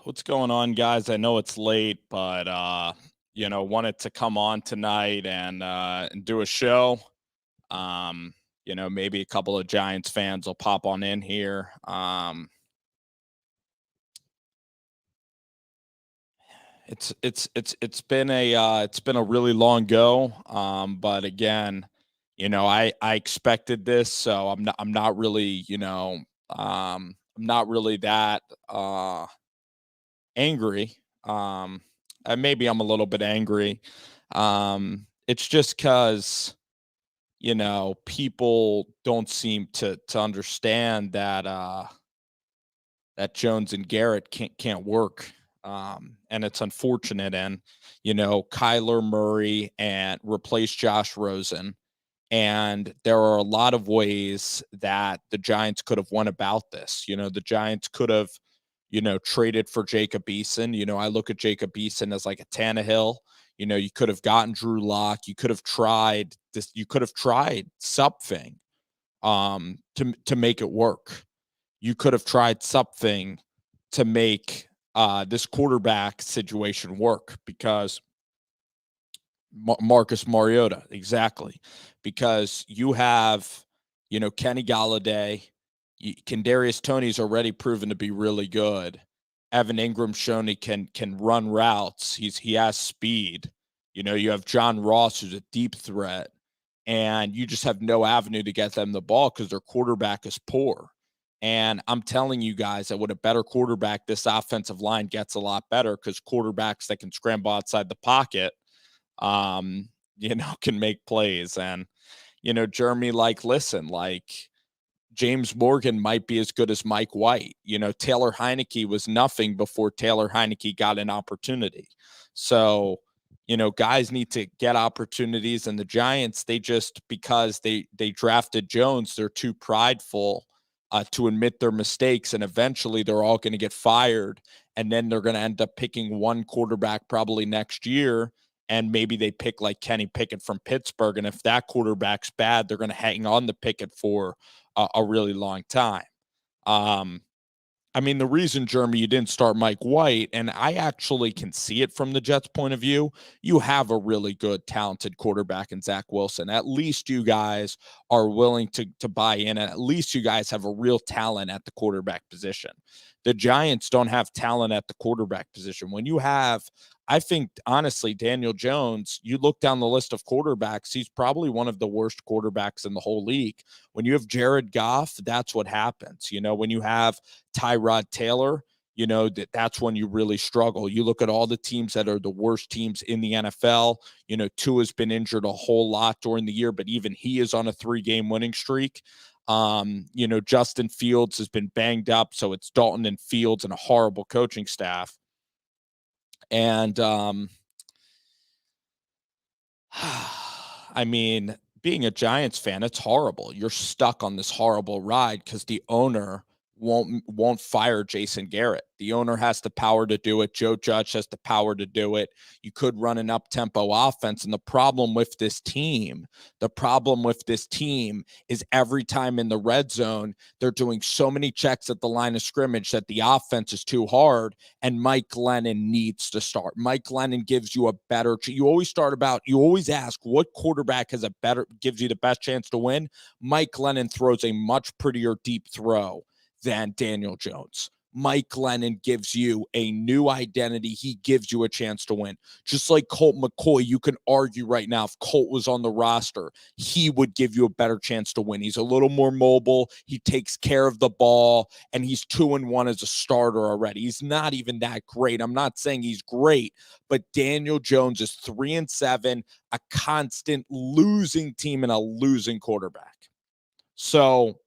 What's going on, guys? I know it's late, but wanted to come on tonight and do a show. Um, maybe a couple of Giants fans will pop on in here. It's been a really long go. But again, I expected this, so I'm not really, I'm not really that angry. Maybe I'm a little bit angry. It's just because people don't seem to understand that Jones and Garrett can't work. And it's unfortunate. And Kyler Murray and replace Josh Rosen. And there are a lot of ways that the Giants could have went about this. The Giants could have traded for Jacob Eason. I look at Jacob Eason as like a Tannehill. You could have gotten Drew Lock. You could have tried this. You could have tried something to make it work. You could have tried something to make this quarterback situation work because Marcus Mariota, exactly, because you have Kenny Galladay. Kadarius Toney's already proven to be really good. Evan Ingram shown he can run routes. He has speed. You have John Ross, who's a deep threat, and you just have no avenue to get them the ball because their quarterback is poor. And I'm telling you guys that with a better quarterback, this offensive line gets a lot better because quarterbacks that can scramble outside the pocket, can make plays. And, Jeremy, listen, James Morgan might be as good as Mike White. Taylor Heineke was nothing before Taylor Heineke got an opportunity. So, guys need to get opportunities, and the Giants, because they drafted Jones, they're too prideful to admit their mistakes, and eventually they're all going to get fired, and then they're going to end up picking one quarterback probably next year, and maybe they pick like Kenny Pickett from Pittsburgh, and if that quarterback's bad, they're going to hang on to Pickett for a really long time. The reason, Jeremy, you didn't start Mike White, and I actually can see it from the Jets' point of view, you have a really good, talented quarterback in Zach Wilson. At least you guys are willing to buy in, and at least you guys have a real talent at the quarterback position. The Giants don't have talent at the quarterback position. When you have, I think, honestly, Daniel Jones, you look down the list of quarterbacks, he's probably one of the worst quarterbacks in the whole league. When you have Jared Goff, that's what happens. When you have Tyrod Taylor, that's when you really struggle. You look at all the teams that are the worst teams in the NFL. Tua's been injured a whole lot during the year, but even he is on a 3-game winning streak. Justin Fields has been banged up, so it's Dalton and Fields and a horrible coaching staff. And being a Giants fan, it's horrible. You're stuck on this horrible ride because the owner won't fire Jason Garrett. The owner has the power to do it. Joe Judge has the power to do it. You could run an up-tempo offense, and the problem with this team is every time in the red zone, they're doing so many checks at the line of scrimmage that the offense is too hard, and Mike Glennon needs to start. Mike Glennon gives you a better you always ask what quarterback gives you the best chance to win. Mike Glennon throws a much prettier deep throw than Daniel Jones. Mike Glennon gives you a new identity. He gives you a chance to win. Just like Colt McCoy, you can argue right now if Colt was on the roster, he would give you a better chance to win. He's a little more mobile. He takes care of the ball, and he's 2-1 as a starter already. He's not even that great. I'm not saying he's great, but Daniel Jones is 3-7, a constant losing team and a losing quarterback. So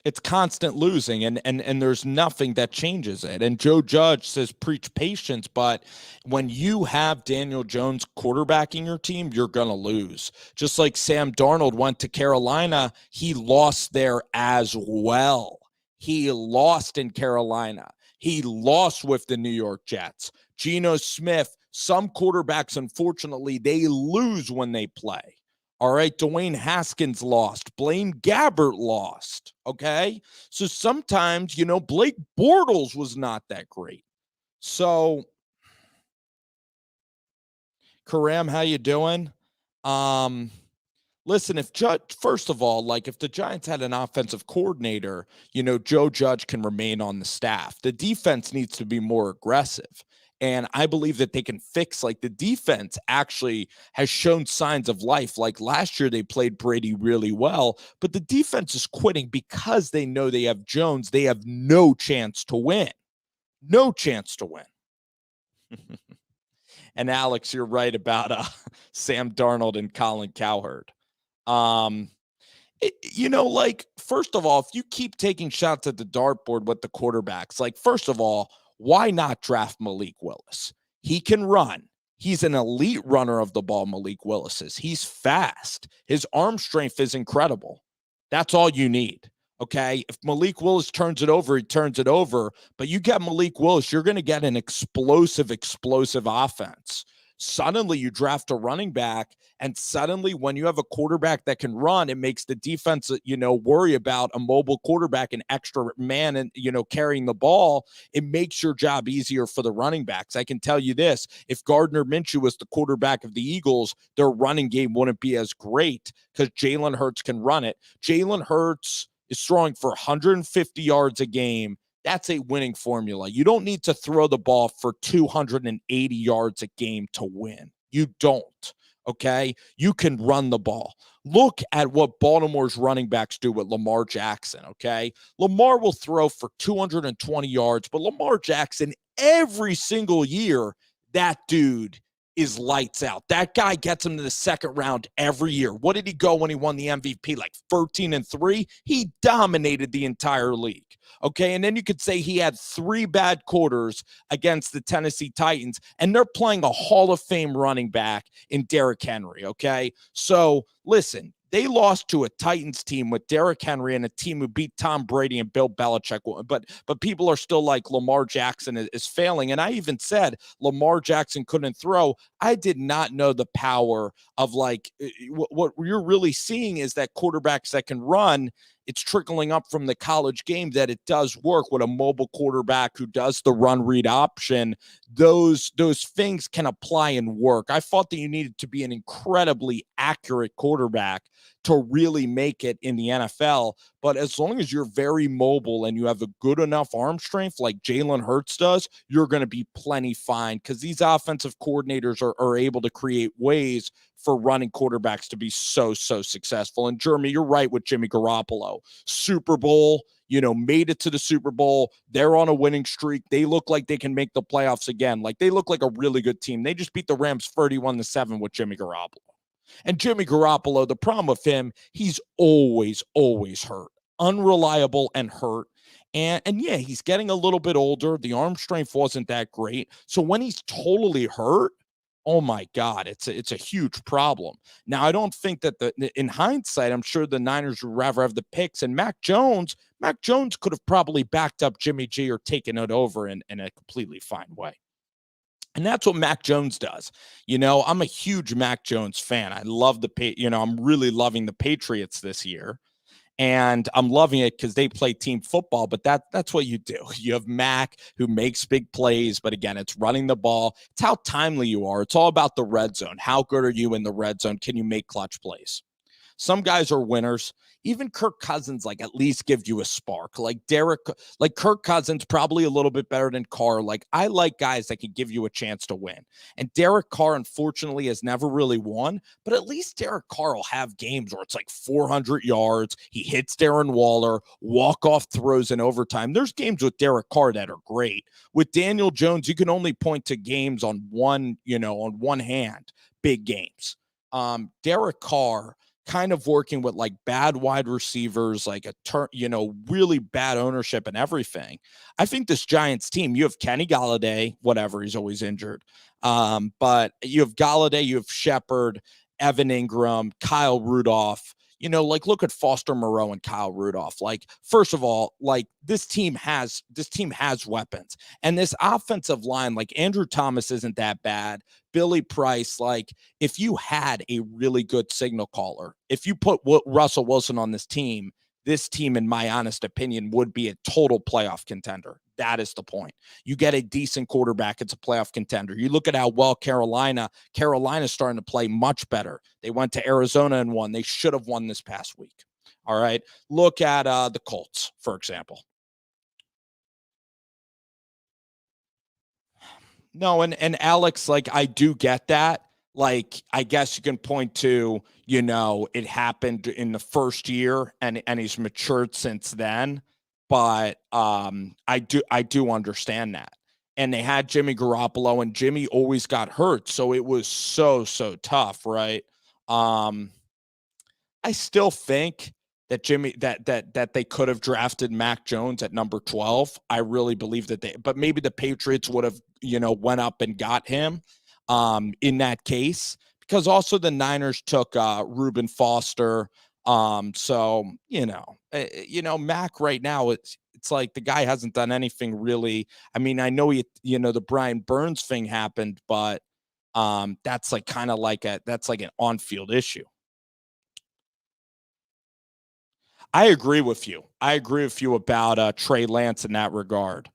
it's constant losing, and there's nothing that changes it. And Joe Judge says preach patience, but when you have Daniel Jones quarterbacking your team, you're going to lose. Just like Sam Darnold went to Carolina, he lost there as well. He lost in Carolina. He lost with the New York Jets. Geno Smith, some quarterbacks, unfortunately, they lose when they play. All right. Dwayne Haskins lost. Blaine Gabbert lost. Okay. So sometimes, Blake Bortles was not that great. So, Karam, how you doing? Listen, first of all, like if the Giants had an offensive coordinator, Joe Judge can remain on the staff. The defense needs to be more aggressive. And I believe that they can fix, like the defense actually has shown signs of life. Like last year, they played Brady really well, but the defense is quitting because they know they have Jones. They have no chance to win. No chance to win. And Alex, you're right about Sam Darnold and Colin Cowherd. Like, first of all, if you keep taking shots at the dartboard with the quarterbacks, like, first of all, why not draft Malik Willis? He can run. He's an elite runner of the ball, Malik Willis is. He's fast. His arm strength is incredible. That's all you need. Okay. If Malik Willis turns it over, he turns it over. But you get Malik Willis, you're going to get an explosive offense. Suddenly you draft a running back, and suddenly when you have a quarterback that can run, it makes the defense, worry about a mobile quarterback, an extra man, and, carrying the ball. It makes your job easier for the running backs. I can tell you this, if Gardner Minshew was the quarterback of the Eagles, their running game wouldn't be as great because Jalen Hurts can run it. Jalen Hurts is throwing for 150 yards a game. That's a winning formula. You don't need to throw the ball for 280 yards a game to win. You don't, okay? You can run the ball. Look at what Baltimore's running backs do with Lamar Jackson, okay? Lamar will throw for 220 yards, but Lamar Jackson, every single year, that dude is lights out. That guy gets him to the second round every year. What did he go when he won the MVP? Like 13-3? He dominated the entire league. Okay, and then you could say he had 3 bad quarters against the Tennessee Titans, and they're playing a Hall of Fame running back in Derrick Henry, okay? So, listen, they lost to a Titans team with Derrick Henry and a team who beat Tom Brady and Bill Belichick. But people are still like Lamar Jackson is failing. And I even said Lamar Jackson couldn't throw. I did not know the power of what you're really seeing is that quarterbacks that can run, it's trickling up from the college game that it does work with a mobile quarterback who does the run read option. Those things can apply and work. I thought that you needed to be an incredibly accurate quarterback to really make it in the NFL. But as long as you're very mobile and you have a good enough arm strength like Jalen Hurts does, you're going to be plenty fine because these offensive coordinators are able to create ways for running quarterbacks to be so successful. And Jeremy, you're right with Jimmy Garoppolo. Super Bowl, made it to the Super Bowl. They're on a winning streak. They look like they can make the playoffs again. Like they look like a really good team. They just beat the Rams 31-7 with Jimmy Garoppolo. And Jimmy Garoppolo, the problem with him, he's always hurt. Unreliable and hurt. And yeah, he's getting a little bit older. The arm strength wasn't that great. So when he's totally hurt, oh my God, it's a huge problem. Now, I don't think that in hindsight, I'm sure the Niners would rather have the picks. And Mac Jones could have probably backed up Jimmy G or taken it over in a completely fine way. And that's what Mac Jones does. I'm a huge Mac Jones fan. I love I'm really loving the Patriots this year. And I'm loving it because they play team football, but that's what you do. You have Mac who makes big plays, but again, it's running the ball. It's how timely you are. It's all about the red zone. How good are you in the red zone? Can you make clutch plays? Some guys are winners. Even Kirk Cousins, at least give you a spark. Kirk Cousins, probably a little bit better than Carr. I like guys that can give you a chance to win. And Derek Carr, unfortunately, has never really won. But at least Derek Carr will have games where it's 400 yards. He hits Darren Waller, walk-off throws in overtime. There's games with Derek Carr that are great. With Daniel Jones, you can only point to games on one hand, big games. Derek Carr, kind of working with bad wide receivers, really bad ownership and everything. I think this Giants team, you have Kenny Golladay, whatever, he's always injured. But you have Golladay, you have Shepard, Evan Ingram, Kyle Rudolph. Like look at Foster Moreau and Kyle Rudolph. Like, first of all, like this team has weapons. And this offensive line, like Andrew Thomas isn't that bad. Billy Price, like if you had a really good signal caller, if you put Russell Wilson on this team, in my honest opinion, would be a total playoff contender. That is the point. You get a decent quarterback, it's a playoff contender. You look at how well Carolina's starting to play much better. They went to Arizona and won. They should have won this past week. All right. Look at the Colts, for example. No, and Alex, like I do get that. Like I guess you can point to, it happened in the first year and he's matured since then. But I do understand that. And they had Jimmy Garoppolo and Jimmy always got hurt, so it was so tough, right? Um I still think that Jimmy that they could have drafted Mac Jones at number 12. I really believe that but maybe the Patriots would have, went up and got him in that case, because also the Niners took Reuben Foster. So, Mac right now, it's like the guy hasn't done anything really. I mean, I know the Brian Burns thing happened, but that's like kind of like that's like an on-field issue. I agree with you. I agree with you about Trey Lance in that regard.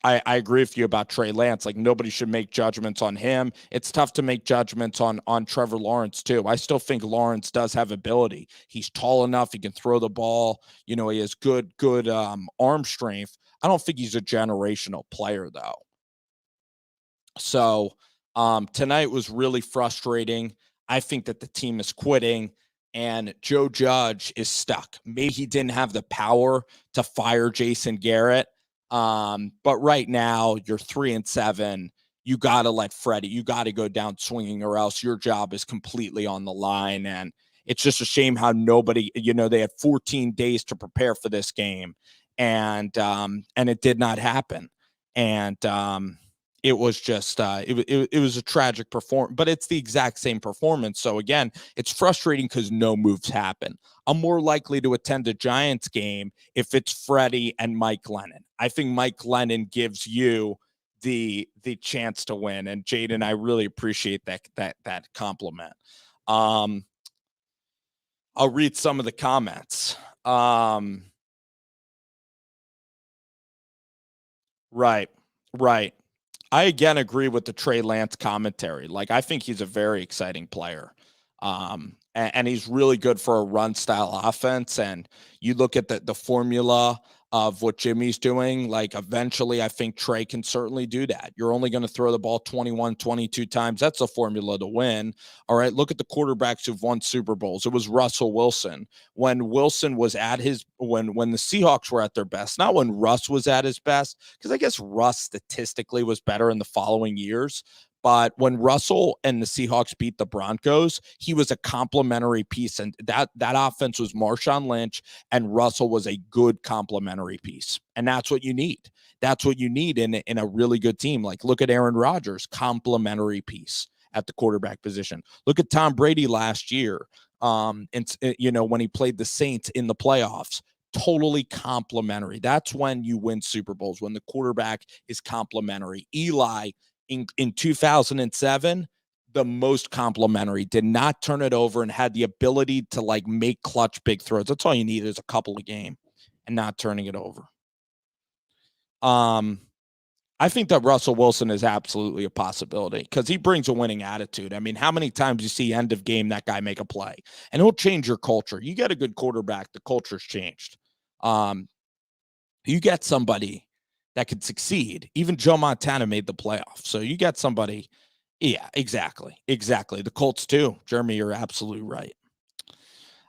I agree with you about Trey Lance. Like nobody should make judgments on him. It's tough to make judgments on Trevor Lawrence too. I still think Lawrence does have ability. He's tall enough. He can throw the ball. He has good arm strength. I don't think he's a generational player though. So tonight was really frustrating. I think that the team is quitting and Joe Judge is stuck. Maybe he didn't have the power to fire Jason Garrett. But right now you're 3-7. You got to let Freddie, you got to go down swinging or else your job is completely on the line. And it's just a shame how nobody, they had 14 days to prepare for this game and it did not happen. And, it was just it was a tragic performance, but it's the exact same performance. So again, it's frustrating because no moves happen. I'm more likely to attend a Giants game if it's Freddie and Mike Lennon. I think Mike Lennon gives you the chance to win. And Jaden, I really appreciate that compliment. I'll read some of the comments. Right. I again agree with the Trey Lance commentary. Like I think he's a very exciting player. And he's really good for a run style offense. And you look at the formula of what Jimmy's doing, like eventually I think Trey can certainly do that. You're only going to throw the ball 21, 22 times. That's a formula to win. All right. Look at the quarterbacks who've won Super Bowls. It was Russell Wilson. When Wilson was at his, when the Seahawks were at their best, not when Russ was at his best, because I guess Russ statistically was better in the following years. But when Russell and the Seahawks beat the Broncos, he was a complementary piece. And that offense was Marshawn Lynch and Russell was a good complementary piece. And that's what you need. That's what you need in a really good team. Like look at Aaron Rodgers, complementary piece at the quarterback position. Look at Tom Brady last year. When he played the Saints in the playoffs, totally complementary. That's when you win Super Bowls, when the quarterback is complementary. Eli in 2007, the most complimentary, did not turn it over and had the ability to like make clutch big throws. That's all you need is a couple a game and not turning it over. I think that Russell Wilson is absolutely a possibility because he brings a winning attitude. I mean, how many times you see end of game that guy make a play and he'll change your culture. You get a good quarterback, the culture's changed. You get somebody that could succeed. Even Joe Montana made the playoffs. So you get somebody. Yeah, exactly. The Colts too. Jeremy, you're absolutely right.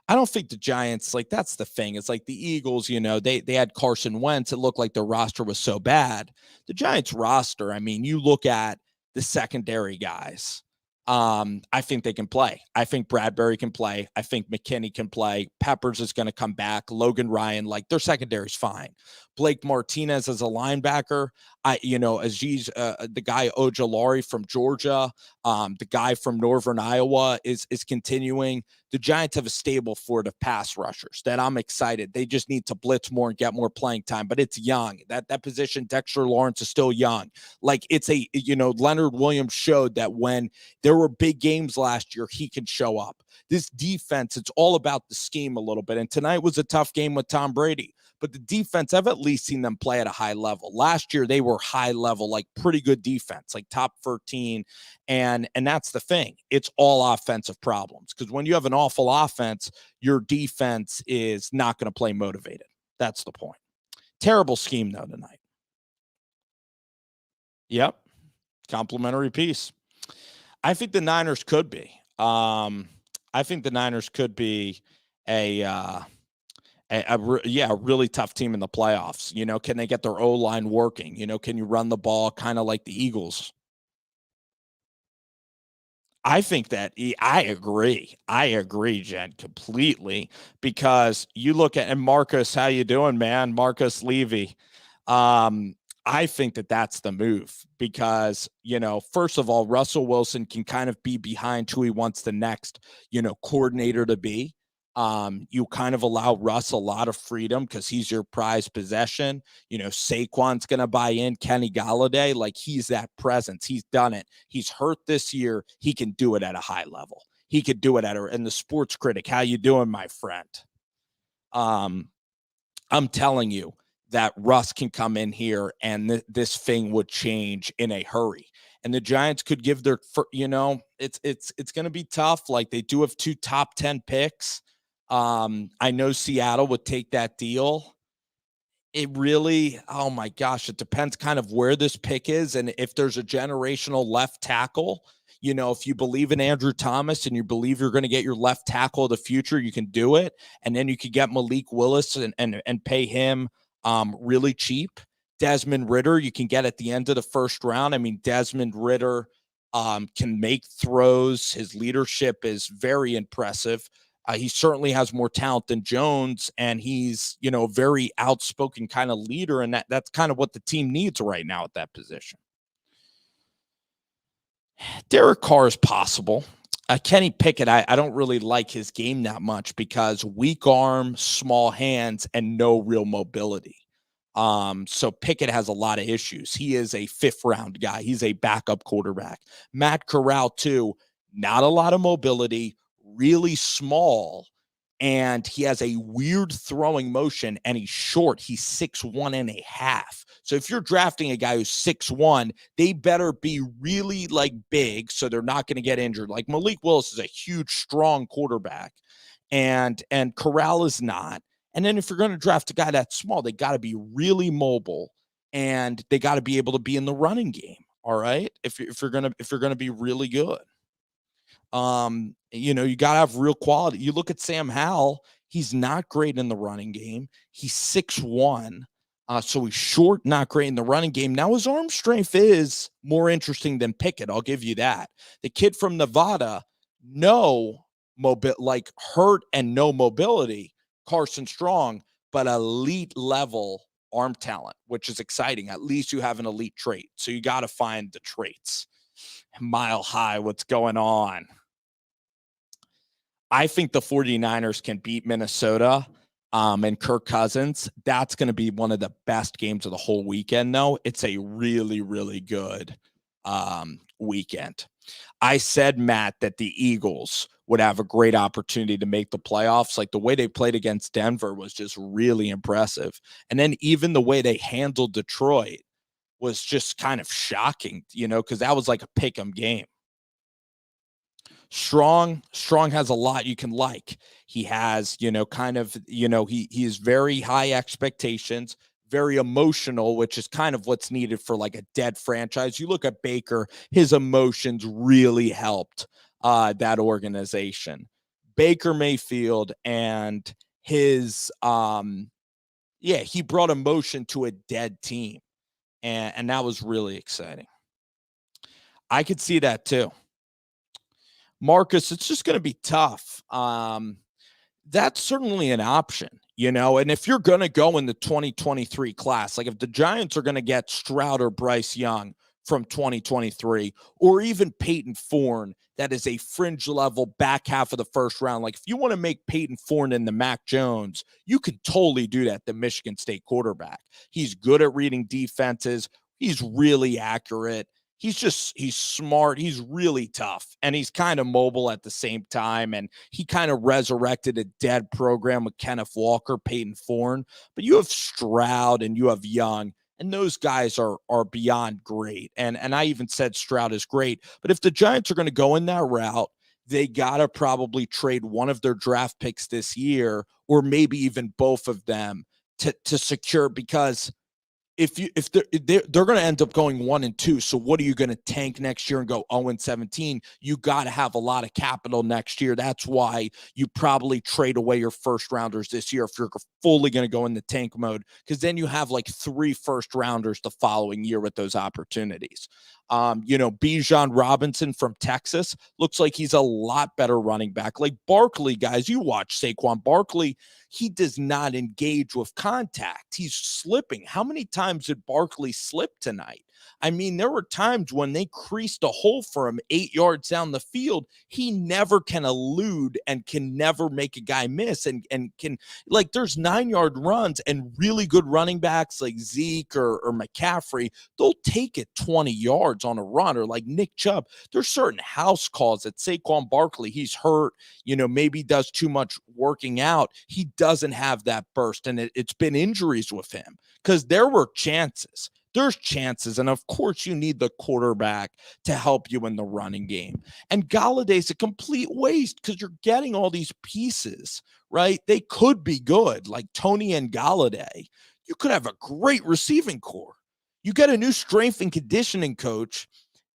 I don't think the Giants, like that's the thing. It's like the Eagles, they had Carson Wentz. It looked like the roster was so bad. The Giants roster, I mean, you look at the secondary guys. I think they can play. I think Bradbury can play. I think McKinney can play. Peppers is going to come back. Logan Ryan, like their secondary's fine. Blake Martinez as a linebacker. Aziz, the guy Ojolari from Georgia, the guy from Northern Iowa is continuing. The Giants have a stable for the pass rushers that I'm excited. They just need to blitz more and get more playing time, but it's young. That position, Dexter Lawrence is still young. Like Leonard Williams showed that when there were big games last year, he can show up. This defense, it's all about the scheme a little bit. And tonight was a tough game with Tom Brady. But the defense, I've at least seen them play at a high level. Last year, they were high level, like pretty good defense, like top 13. And that's the thing. It's all offensive problems. Because when you have an awful offense, your defense is not going to play motivated. That's the point. Terrible scheme, though, tonight. Yep. Complimentary piece. I think the Niners could be. I think the Niners could be a really tough team in the playoffs. Can they get their O-line working? Can you run the ball kind of like the Eagles? I think that I agree. I agree, Jen, completely. Because you look at, and Marcus, how you doing, man? Marcus Levy. I think that that's the move because, first of all, Russell Wilson can kind of be behind who he wants the next, coordinator to be. You kind of allow Russ a lot of freedom because he's your prized possession. Saquon's going to buy in. Kenny Galladay, like he's that presence. He's done it. He's hurt this year. He can do it at a high level. He could do it and the sports critic, how you doing, my friend? I'm telling you that Russ can come in here and this thing would change in a hurry. And the Giants could give it's going to be tough. Like they do have 2 top 10 picks. I know Seattle would take that deal. It really, oh my gosh, it depends kind of where this pick is. And if there's a generational left tackle, if you believe in Andrew Thomas and you believe you're going to get your left tackle of the future, you can do it. And then you could get Malik Willis and pay him really cheap. Desmond Ridder, you can get at the end of the first round. I mean, Desmond Ridder can make throws. His leadership is very impressive. He certainly has more talent than Jones, and he's, a very outspoken kind of leader, and that's kind of what the team needs right now at that position. Derek Carr is possible. Kenny Pickett, I don't really like his game that much because weak arm, small hands, and no real mobility. So Pickett has a lot of issues. He is a 5th-round guy. He's a backup quarterback. Matt Corral, too, not a lot of mobility, really small, and he has a weird throwing motion, and he's short. He's 6'1.5". So if you're drafting a guy who's 6'1", they better be really like big so they're not going to get injured. Like Malik Willis is a huge, strong quarterback, and Corral is not. And then if you're going to draft a guy that small, they got to be really mobile, and they got to be able to be in the running game. All right, if you're gonna be really good. You got to have real quality. You look at Sam Howell, he's not great in the running game. He's 6'1", so he's short, not great in the running game. Now his arm strength is more interesting than Pickett. I'll give you that. The kid from Nevada, hurt and no mobility. Carson Strong, but elite level arm talent, which is exciting. At least you have an elite trait. So you got to find the traits. Mile High, what's going on? I think the 49ers can beat Minnesota and Kirk Cousins. That's going to be one of the best games of the whole weekend, though. It's a really, really good weekend. I said, Matt, that the Eagles would have a great opportunity to make the playoffs. Like the way they played against Denver was just really impressive. And then even the way they handled Detroit was just kind of shocking, because that was like a pick 'em game. Strong has a lot you can like. He has, he has very high expectations, very emotional, which is kind of what's needed for like a dead franchise. You look at Baker, his emotions really helped that organization. Baker Mayfield and his he brought emotion to a dead team. And that was really exciting. I could see that too. Marcus, it's just going to be tough. That's certainly an option, and if you're going to go in the 2023 class, like if the Giants are going to get Stroud or Bryce Young from 2023, or even Peyton Thorne, that is a fringe level back half of the first round. Like if you want to make Peyton Thorne into Mac Jones, you can totally do that. The Michigan State quarterback, he's good at reading defenses. He's really accurate. He's smart. He's really tough, and he's kind of mobile at the same time. And he kind of resurrected a dead program with Kenneth Walker, Peyton Thorne. But you have Stroud and you have Young, and those guys are beyond great. And I even said Stroud is great. But if the Giants are going to go in that route, they got to probably trade one of their draft picks this year, or maybe even both of them to secure, because if they're going to end up going 1-2. So what are you going to tank next year and go 0-17? You got to have a lot of capital next year. That's why you probably trade away your first rounders this year if you're fully going to go in the tank mode, because then you have like 3 first rounders the following year with those opportunities. Bijan Robinson from Texas looks like he's a lot better running back. Like Barkley, guys, you watch Saquon Barkley. He does not engage with contact. He's slipping. How many times did Barkley slip tonight? I mean, there were times when they creased a hole for him 8 yards down the field. He never can elude and can never make a guy miss, and can, like, there's 9-yard runs, and really good running backs like Zeke or McCaffrey, they'll take it 20 yards on a run, or like Nick Chubb. There's certain house calls that Saquon Barkley, he's hurt, maybe does too much working out. He doesn't have that burst, and it's been injuries with him, because there were chances. There's chances, and of course you need the quarterback to help you in the running game. And Galladay's a complete waste, because you're getting all these pieces, right? They could be good, like Tony and Galladay. You could have a great receiving core. You get a new strength and conditioning coach,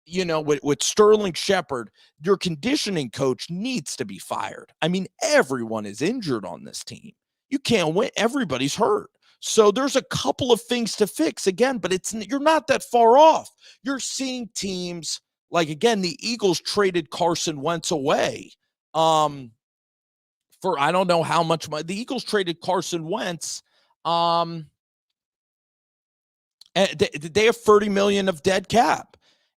with Sterling Shepard. Your conditioning coach needs to be fired. I mean, everyone is injured on this team. You can't win. Everybody's hurt. So there's a couple of things to fix again, but you're not that far off. You're seeing teams like, again, the Eagles traded Carson Wentz away for I don't know how much money. The Eagles traded Carson Wentz. And they have $30 million of dead cap.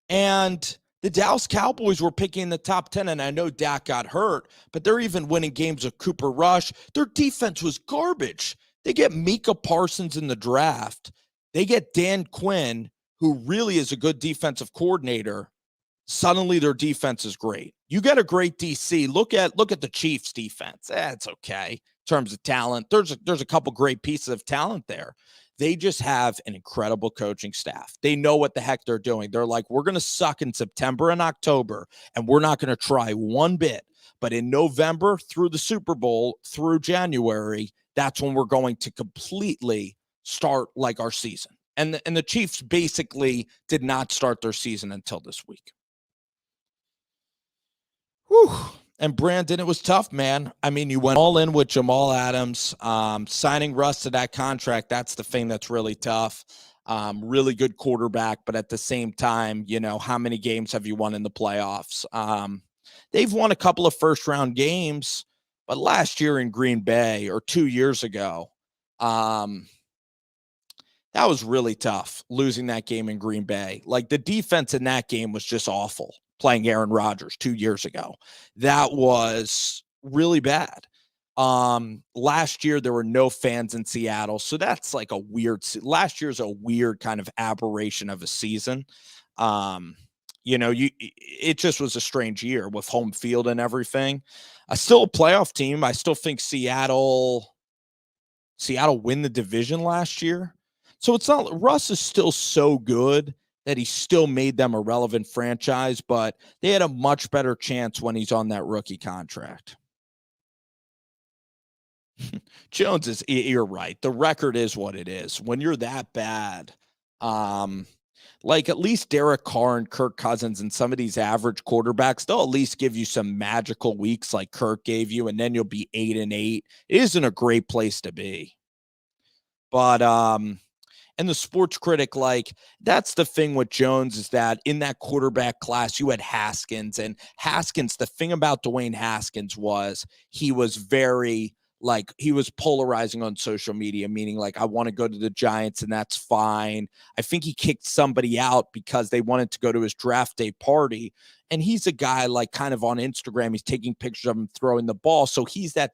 And the Dallas Cowboys were picking in the top 10, and I know Dak got hurt, but they're even winning games with Cooper Rush. Their defense was garbage. They get Micah Parsons in the draft. They get Dan Quinn, who really is a good defensive coordinator. Suddenly their defense is great. You get a great DC. Look at the Chiefs defense. It's okay in terms of talent. There's a couple great pieces of talent there. They just have an incredible coaching staff. They know what the heck they're doing. They're like, we're going to suck in September and October, and we're not going to try one bit. But in November, through the Super Bowl, through January, that's when we're going to completely start like our season. And the Chiefs basically did not start their season until this week. Whew. And Brandon, it was tough, man. I mean, you went all in with Jamal Adams, signing Russ to that contract. That's the thing that's really tough. Really good quarterback, but at the same time, how many games have you won in the playoffs? They've won a couple of first-round games, but last year in Green Bay, or 2 years ago, that was really tough, losing that game in Green Bay. Like, the defense in that game was just awful, playing Aaron Rodgers 2 years ago. That was really bad. Last year, there were no fans in Seattle, so that's like a weird – last year's a weird kind of aberration of a season. It just was a strange year with home field and everything. Still a playoff team. I still think Seattle win the division last year. So it's not, Russ is still so good that he still made them a relevant franchise, but they had a much better chance when he's on that rookie contract. Jones is, you're right. The record is what it is. When you're that bad, like at least Derek Carr and Kirk Cousins and some of these average quarterbacks, they'll at least give you some magical weeks like Kirk gave you, and then you'll be 8-8. It isn't a great place to be. But And the sports critic, like, that's the thing with Jones, is that in that quarterback class, you had Haskins. And Haskins, the thing about Dwayne Haskins was he was very, like, he was polarizing on social media, meaning like, I want to go to the Giants and that's fine. I think he kicked somebody out because they wanted to go to his draft day party. And he's a guy, like, kind of on Instagram, he's taking pictures of him throwing the ball. So he's a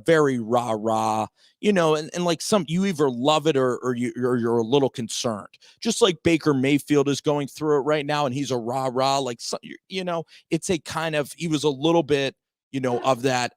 very rah rah, and like, you either love it or you're a little concerned. Just like Baker Mayfield is going through it right now, and he's a rah rah, like, it's a kind of, he was a little bit, of that,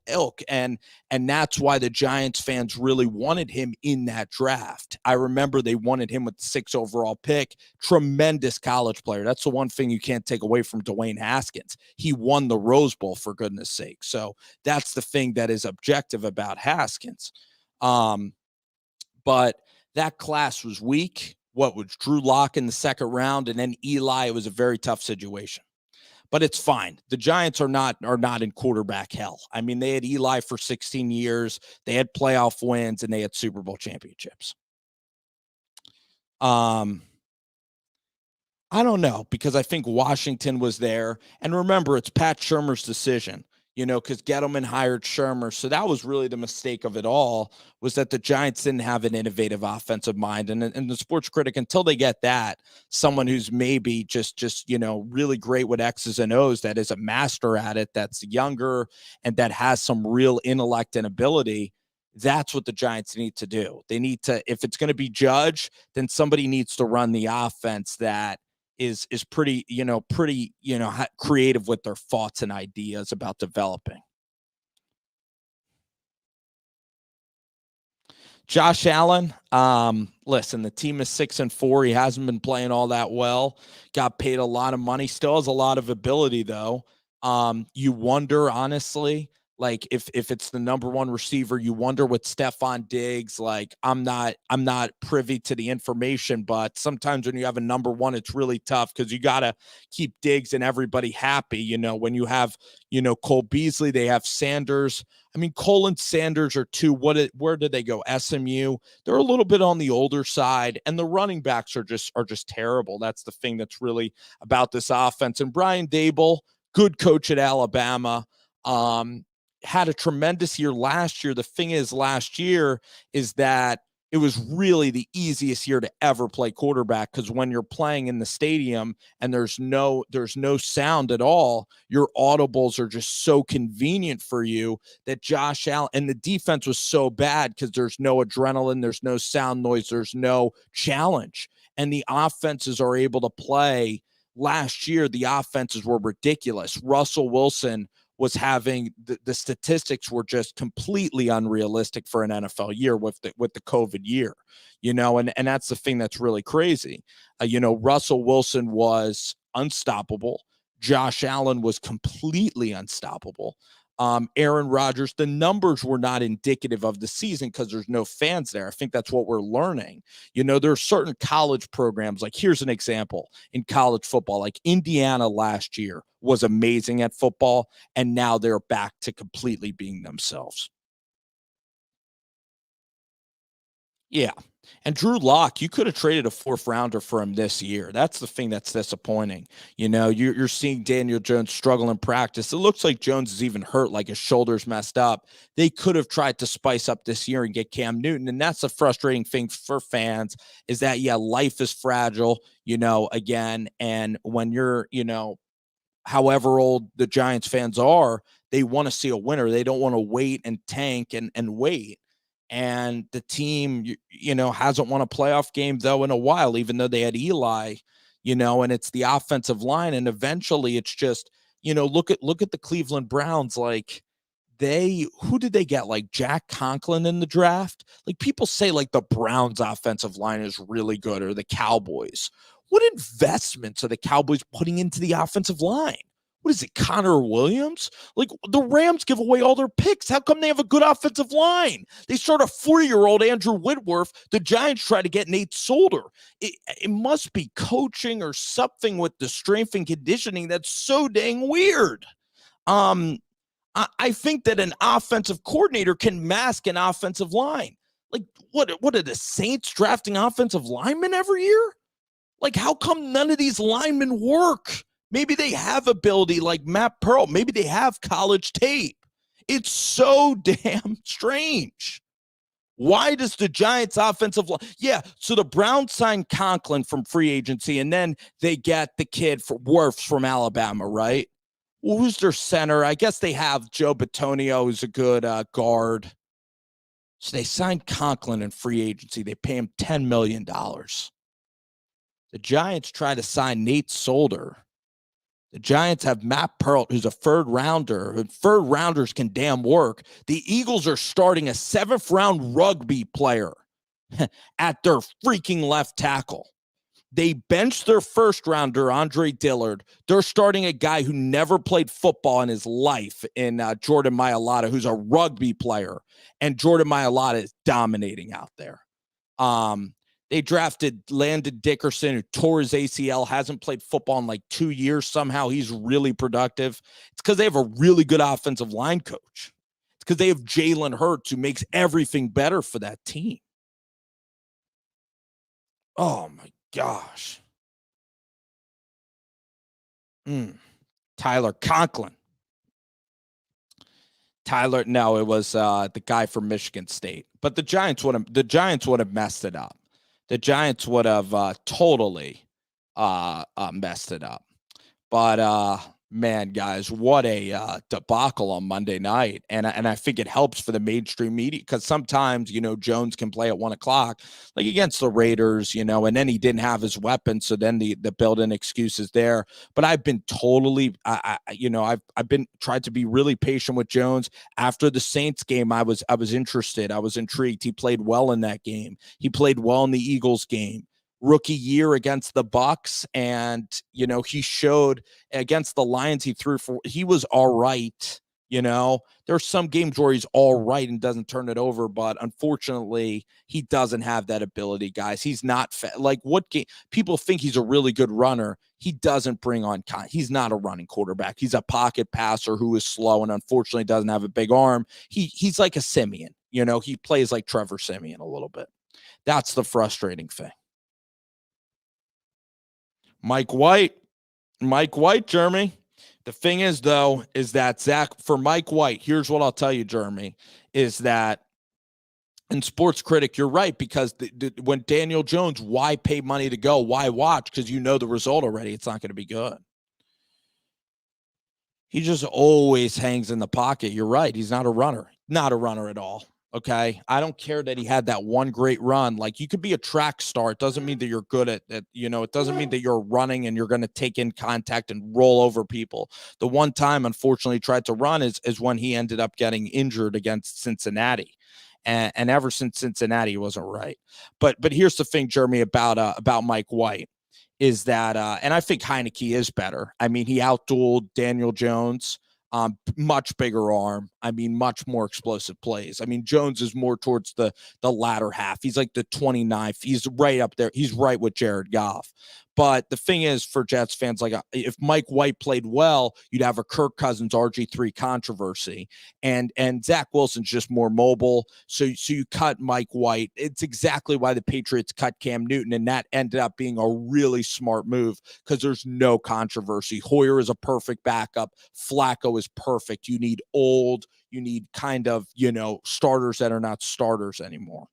ilk. And that's why the Giants fans really wanted him in that draft. I remember they wanted him with the 6th overall pick. Tremendous college player. That's the one thing you can't take away from Dwayne Haskins. He won the Rose Bowl, for goodness sake. So that's the thing that is objective about Haskins. But that class was weak. What was Drew Lock in the 2nd round, and then Eli? It was a very tough situation. But it's fine. The Giants are not in quarterback hell. I mean, they had Eli for 16 years. They had playoff wins, and they had Super Bowl championships. I don't know, because I think Washington was there. And remember, it's Pat Shurmur's decision, because Gettleman hired Shurmur. So that was really the mistake of it all, was that the Giants didn't have an innovative offensive mind. And the sports critic, until they get that, someone who's maybe just really great with X's and O's, that is a master at it, that's younger, and that has some real intellect and ability, that's what the Giants need to do. They need to, if it's going to be Judge, then somebody needs to run the offense that is pretty creative with their thoughts and ideas about developing. Josh Allen, listen, the team is 6-4. He hasn't been playing all that well. Got paid a lot of money. Still has a lot of ability, though. You wonder, honestly, like, if it's the number one receiver, you wonder with Stephon Diggs. Like, I'm not privy to the information, but sometimes when you have a number one, it's really tough, because you got to keep Diggs and everybody happy. When you have, Cole Beasley, they have Sanders. I mean, Cole and Sanders are two. Where did they go? SMU. They're a little bit on the older side, and the running backs are just terrible. That's the thing that's really about this offense. And Brian Daboll, good coach at Alabama, had a tremendous year last year. The thing is, last year is that it was really the easiest year to ever play quarterback, because when you're playing in the stadium and there's no sound at all, your audibles are just so convenient for you, that Josh Allen, and the defense was so bad because there's no adrenaline, there's no sound noise, there's no challenge, and the offenses are able to play. Last year, the offenses were ridiculous. Russell Wilson was having the statistics were just completely unrealistic for an NFL year with the COVID year, and that's the thing that's really crazy. Russell Wilson was unstoppable. Josh Allen was completely unstoppable. Aaron Rodgers, the numbers were not indicative of the season because there's no fans there. I think that's what we're learning. There are certain college programs, like, here's an example in college football, like Indiana last year was amazing at football, and now they're back to completely being themselves. Yeah. And Drew Lock, you could have traded a 4th rounder for him this year. That's the thing that's disappointing. You're seeing Daniel Jones struggle in practice. It looks like Jones is even hurt, like his shoulder's messed up. They could have tried to spice up this year and get Cam Newton. And that's the frustrating thing for fans, is that, yeah, life is fragile, again. And when you're, however old the Giants fans are, they want to see a winner. They don't want to wait and tank and wait. And the team, hasn't won a playoff game, though, in a while, even though they had Eli, and it's the offensive line. And eventually it's just, look at the Cleveland Browns. Like, who did they get? Like Jack Conklin in the draft? Like, people say, like, the Browns offensive line is really good, or the Cowboys. What investments are the Cowboys putting into the offensive line? What is it, Connor Williams? Like, the Rams give away all their picks. How come they have a good offensive line? They start a 40-year-old Andrew Whitworth. The Giants try to get Nate Solder. It must be coaching or something with the strength and conditioning that's so dang weird. I think that an offensive coordinator can mask an offensive line. Like, what are the Saints drafting offensive linemen every year? Like, how come none of these linemen work? Maybe they have ability like Matt Pearl. Maybe they have college tape. It's so damn strange. Why does the Giants offensive line? Yeah, so the Browns signed Conklin from free agency, and then they get the kid for Wirfs from Alabama, right? Well, who's their center? I guess they have Joe Bitonio, who's a good guard. So they signed Conklin in free agency. They pay him $10 million. The Giants try to sign Nate Solder. The Giants have Matt Pearl, who's a third rounder. Third rounders can damn work. The Eagles are starting a 7th round rugby player at their freaking left tackle. They benched their first rounder, Andre Dillard. They're starting a guy who never played football in his life in Jordan Mailata, who's a rugby player. And Jordan Mailata is dominating out there. They drafted Landon Dickerson, who tore his ACL, hasn't played football in like 2 years. Somehow he's really productive. It's because they have a really good offensive line coach. It's because they have Jalen Hurts, who makes everything better for that team. Oh, my gosh. Tyler Conklin. No, it was the guy from Michigan State. But the Giants would have messed it up. The Giants would have totally messed it up. But man, guys, what a debacle on Monday night. And I think it helps for the mainstream media because sometimes, Jones can play at 1:00, like against the Raiders, and then he didn't have his weapon. So then the built-in excuses there. But I've been totally, I've been tried to be really patient with Jones. After the Saints game, I was interested. I was intrigued. He played well in that game. He played well in the Eagles game. Rookie year against the Bucs, and he showed against the Lions. He was all right. There's some games where he's all right and doesn't turn it over, but unfortunately he doesn't have that ability, guys. He's not like what game people think he's a really good runner. He doesn't bring on he's not a running quarterback. He's a pocket passer who is slow and unfortunately doesn't have a big arm. He's like a Simeon. He plays like Trevor Simeon a little bit. That's the frustrating thing. Mike White, Jeremy. The thing is, though, is that for Mike White, here's what I'll tell you, Jeremy, is that in Sports Critic, you're right, because when Daniel Jones, why pay money to go? Why watch? Because the result already. It's not going to be good. He just always hangs in the pocket. You're right. He's not a runner. Not a runner at all. Okay. I don't care that he had that one great run. Like, you could be a track star. It doesn't mean that you're good at it. It doesn't mean that you're running and you're going to take in contact and roll over people. The one time, unfortunately, he tried to run is when he ended up getting injured against Cincinnati. And ever since Cincinnati, he wasn't right. But here's the thing, Jeremy, about Mike White is that, and I think Heineke is better. I mean, he outdueled Daniel Jones. Much bigger arm. I mean, much more explosive plays. I mean, Jones is more towards the latter half. He's like the 29th. He's right up there. He's right with Jared Goff. But the thing is, for Jets fans, like if Mike White played well, you'd have a Kirk Cousins RG3 controversy, and Zach Wilson's just more mobile. So you cut Mike White. It's exactly why the Patriots cut Cam Newton, and that ended up being a really smart move because there's no controversy. Hoyer is a perfect backup. Flacco is perfect. You need kind of starters that are not starters anymore.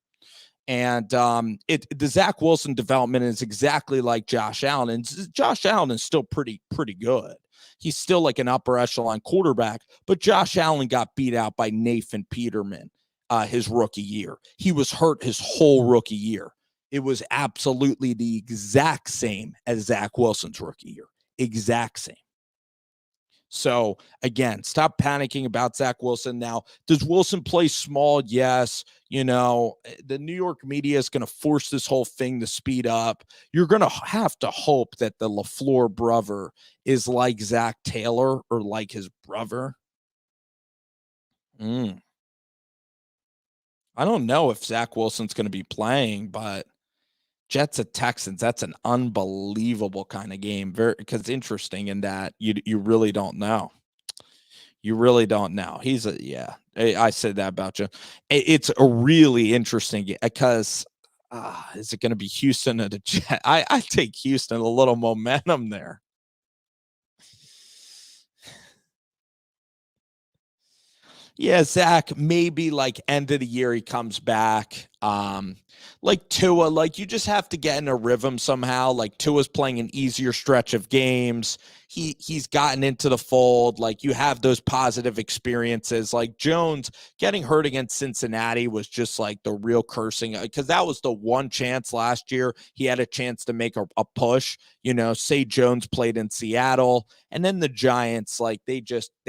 And the Zach Wilson development is exactly like Josh Allen. And Josh Allen is still pretty good. He's still like an upper echelon quarterback, but Josh Allen got beat out by Nathan Peterman his rookie year. He was hurt his whole rookie year. It was absolutely the exact same as Zach Wilson's rookie year. Exact same. So, again, stop panicking about Zach Wilson. Now, does Wilson play small? Yes. The New York media is going to force this whole thing to speed up. You're going to have to hope that the LaFleur brother is like Zach Taylor or like his brother. I don't know if Zach Wilson's going to be playing, but Jets at Texans, that's an unbelievable kind of game. Because interesting in that you really don't know. You really don't know. He's a yeah. I said that about you. It's a really interesting because is it going to be Houston or the Jet? I take Houston a little momentum there. Yeah, Zach, maybe like end of the year he comes back. Like Tua, like you just have to get in a rhythm somehow. Like Tua's playing an easier stretch of games. He's gotten into the fold. Like you have those positive experiences. Like Jones getting hurt against Cincinnati was just like the real cursing because that was the one chance last year he had a chance to make a push. You know, say Jones played in Seattle. And then the Giants, like they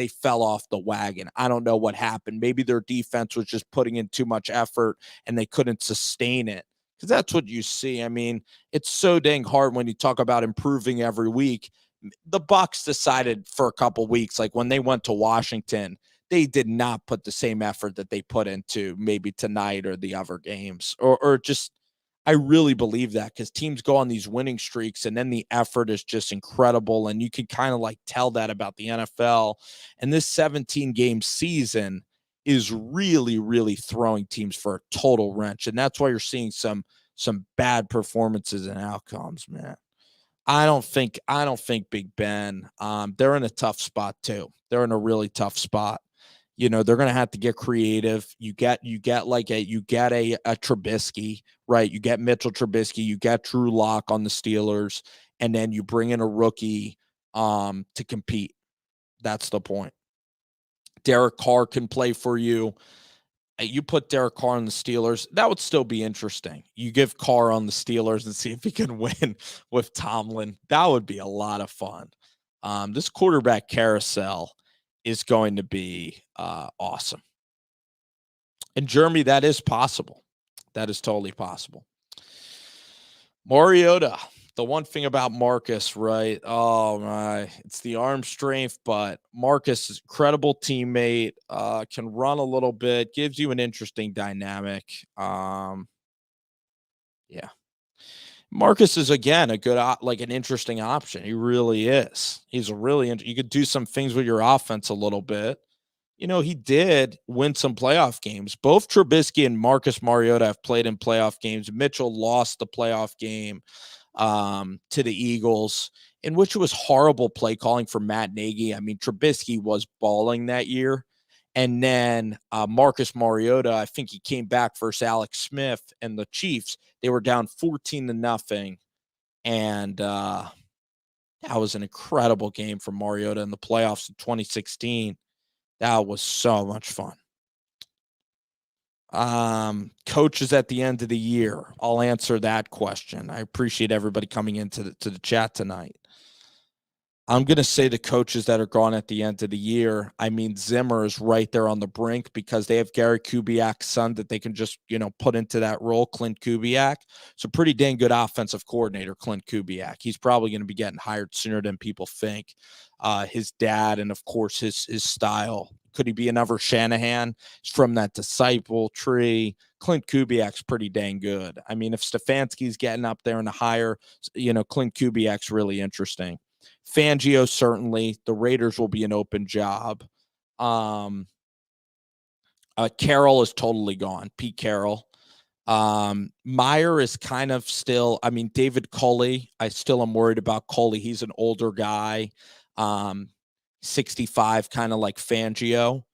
fell off the wagon. I don't know what happened. Maybe their defense was just putting in too much effort and they couldn't sustain it. Because that's what you see. I mean, it's so dang hard when you talk about improving every week. The Bucs decided for a couple weeks, like when they went to Washington, they did not put the same effort that they put into maybe tonight or the other games, or just I really believe that because teams go on these winning streaks and then the effort is just incredible. And you can kind of like tell that about the NFL. And this 17 game season is really, really throwing teams for a total wrench. And that's why you're seeing some bad performances and outcomes, man. I don't think Big Ben. They're in a tough spot too. They're in a really tough spot. You know, they're going to have to get creative. You get a Trubisky, right? You get Mitchell Trubisky, you get Drew Lock on the Steelers, and then you bring in a rookie to compete. That's the point. Derek Carr can play for you. You put Derek Carr on the Steelers, that would still be interesting. You give Carr on the Steelers and see if he can win with Tomlin. That would be a lot of fun. This quarterback carousel is going to be awesome. And Jeremy, that is possible. That is totally possible. Mariota, the one thing about Marcus, right? Oh my, it's the arm strength, but Marcus is incredible teammate, can run a little bit, gives you an interesting dynamic. Yeah. Marcus is again a good like an interesting option. He really is. He's a really you could do some things with your offense a little bit. You know, he did win some playoff games. Both Trubisky and Marcus Mariota have played in playoff games. Mitchell lost the playoff game to the Eagles, in which it was horrible play calling for Matt Nagy. I mean, Trubisky was balling that year. And then Marcus Mariota, I think he came back versus Alex Smith and the Chiefs. They were down 14-0. And that was an incredible game for Mariota in the playoffs in 2016. That was so much fun. Coaches at the end of the year. I'll answer that question. I appreciate everybody coming into the chat tonight. I'm going to say the coaches that are gone at the end of the year. I mean, Zimmer is right there on the brink because they have Gary Kubiak's son that they can just, put into that role, Clint Kubiak. So pretty dang good offensive coordinator, Clint Kubiak. He's probably going to be getting hired sooner than people think. His dad and, of course, his style. Could he be another Shanahan? He's from that disciple tree. Clint Kubiak's pretty dang good. I mean, if Stefanski's getting up there in the higher, Clint Kubiak's really interesting. Fangio, certainly. The Raiders will be an open job. Carroll is totally gone. Pete Carroll. Meyer is kind of still, I mean, David Culley, I still am worried about Culley. He's an older guy. 65, kind of like Fangio.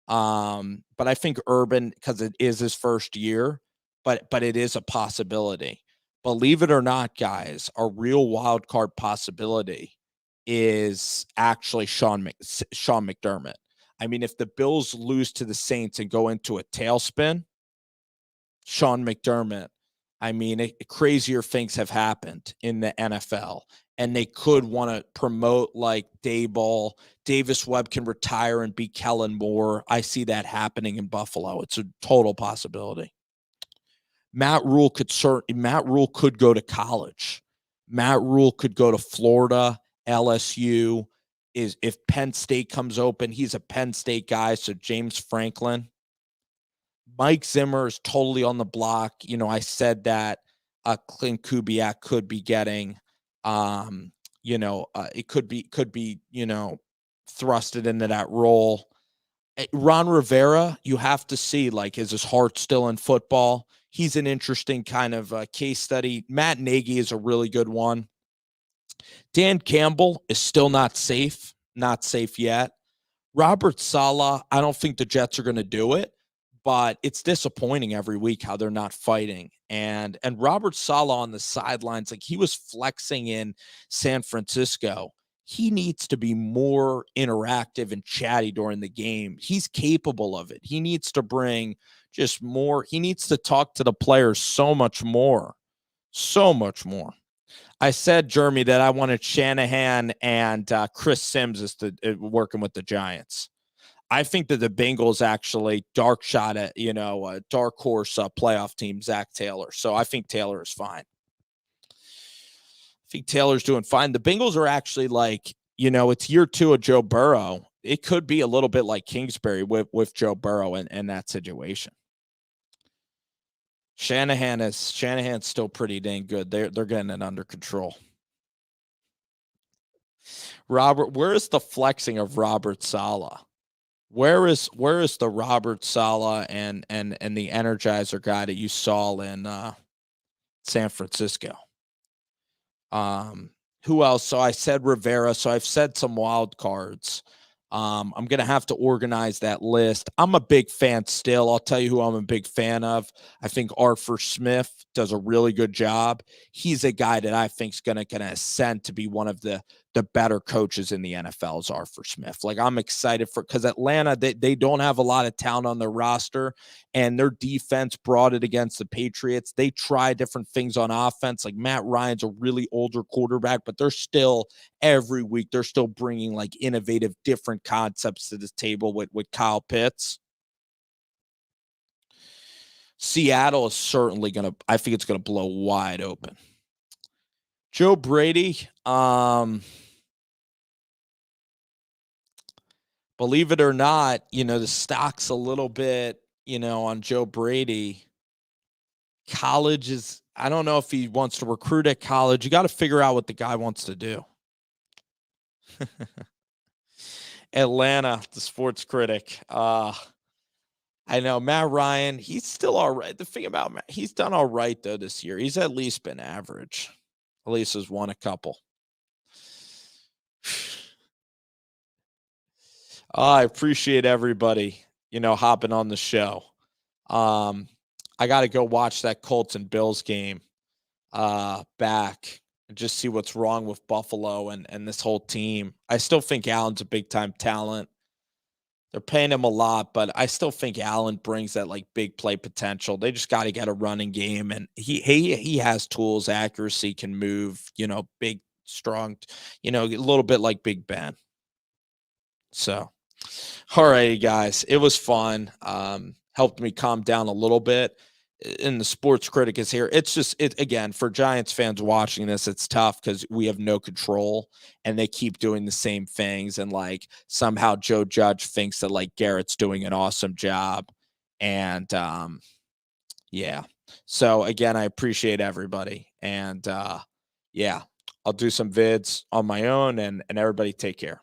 But I think Urban, because it is his first year, but it is a possibility. Believe it or not, guys, a real wild card possibility is actually Sean McDermott. I mean, if the Bills lose to the Saints and go into a tailspin, Sean McDermott, I mean, crazier things have happened in the NFL, and they could want to promote like Dayball. Davis Webb can retire and be Kellen Moore. I see that happening in Buffalo. It's a total possibility. Matt Rule could go to college. Matt Rule could go to Florida, LSU. If Penn State comes open, he's a Penn State guy. So James Franklin. Mike Zimmer is totally on the block. I said that Clint Kubiak could be getting, it could be, thrusted into that role. Ron Rivera, you have to see, like, is his heart still in football? He's an interesting kind of case study. Matt Nagy is a really good one. Dan Campbell is still not safe yet. Robert Saleh, I don't think the Jets are going to do it, but it's disappointing every week how they're not fighting. And Robert Saleh on the sidelines, like he was flexing in San Francisco. He needs to be more interactive and chatty during the game. He's capable of it. He needs to bring just more. He needs to talk to the players so much more. So much more. I said, Jeremy, that I wanted Shanahan and Chris Sims as working with the Giants. I think that the Bengals actually dark shot at, a dark horse playoff team, Zach Taylor. So I think Taylor is fine. I think Taylor's doing fine. The Bengals are actually like, it's year 2 of Joe Burrow. It could be a little bit like Kingsbury with Joe Burrow in that situation. Shanahan's still pretty dang good. They're getting it under control. Robert, where is the flexing of Robert Saleh? Where is the Robert Saleh and the Energizer guy that you saw in San Francisco? Who else? So I said Rivera. So I've said some wild cards. I'm going to have to organize that list. I'm a big fan still. I'll tell you who I'm a big fan of. I think Arthur Smith does a really good job. He's a guy that I think is going to ascend to be one of the better coaches in the NFL is Arthur Smith. Like I'm excited because Atlanta, they don't have a lot of talent on their roster, and their defense brought it against the Patriots. They try different things on offense. Like Matt Ryan's a really older quarterback, but they're still every week they're still bringing like innovative, different concepts to the table with Kyle Pitts. Seattle is certainly I think it's gonna blow wide open. Joe Brady, believe it or not, the stock's a little bit, on Joe Brady. College is, I don't know if he wants to recruit at college. You got to figure out what the guy wants to do. Atlanta, the sports critic. I know Matt Ryan, he's still all right. The thing about Matt, he's done all right though this year. He's at least been average. At least has won a couple. I appreciate everybody, hopping on the show. I got to go watch that Colts and Bills game back and just see what's wrong with Buffalo and this whole team. I still think Allen's a big time talent. They're paying him a lot, but I still think Allen brings that like big play potential. They just got to get a running game, and he has tools, accuracy, can move, big, strong, a little bit like Big Ben. So, all right, guys, it was fun. Helped me calm down a little bit. And the sports critic is here. It's just again, for Giants fans watching this, it's tough because we have no control and they keep doing the same things. And like somehow Joe Judge thinks that like Garrett's doing an awesome job. And yeah. So again, I appreciate everybody. And yeah, I'll do some vids on my own, and everybody take care.